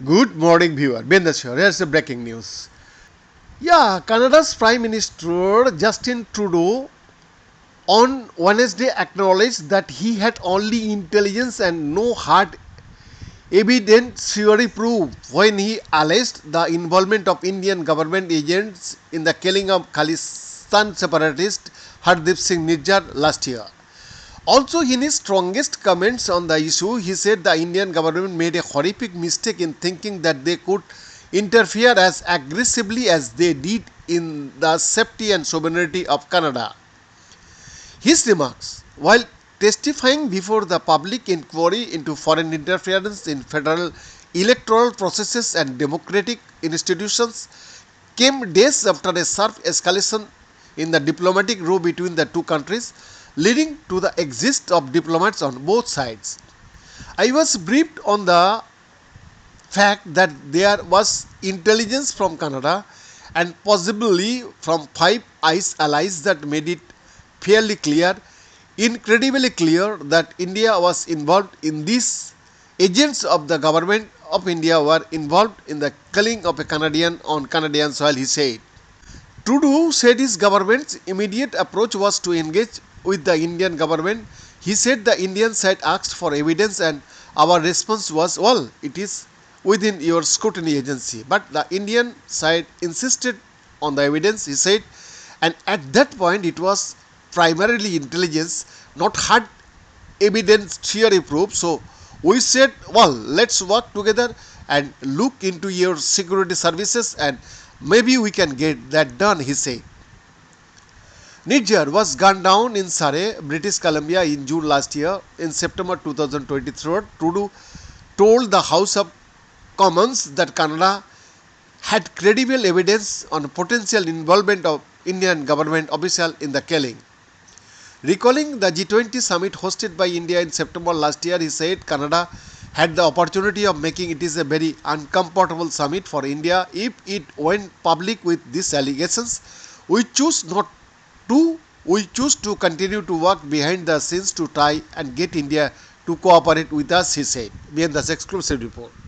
Good morning, viewer. Ben Nijjar. Here's the breaking news. Yeah, Canada's Prime Minister Justin Trudeau on Wednesday acknowledged that he had only intelligence and no hard evidentiary proof when he alleged the involvement of Indian government agents in the killing of Khalistan separatist Hardeep Singh Nijjar last year. Also, in his strongest comments on the issue, he said the Indian government made a horrific mistake in thinking that they could interfere as aggressively as they did in the safety and sovereignty of Canada. His remarks, while testifying before the public inquiry into foreign interference in federal electoral processes and democratic institutions, came days after a sharp escalation in the diplomatic row between the two countries, leading to the exit of diplomats on both sides. I was briefed on the fact that there was intelligence from Canada and possibly from five ICE allies that made it fairly clear, incredibly clear, that India was involved in this. Agents of the government of India were involved in the killing of a Canadian on Canadian soil, he said. Trudeau said his government's immediate approach was to engage with the Indian government. He said the Indian side asked for evidence and our response was, well, it is within your scrutiny agency. But the Indian side insisted on the evidence, he said, and at that point it was primarily intelligence, not hard evidence theory proof. So we said, well, let's work together and look into your security services and maybe we can get that done, he said. Nijjar was gunned down in Surrey, British Columbia in June last year. In September 2023, Trudeau told the House of Commons that Canada had credible evidence on potential involvement of Indian government officials in the killing. Recalling the G20 summit hosted by India in September last year, he said Canada had the opportunity of making it is a very uncomfortable summit for India if it went public with these allegations. We choose not to. We choose to continue to work behind the scenes to try and get India to cooperate with us, he said. Behind this exclusive report.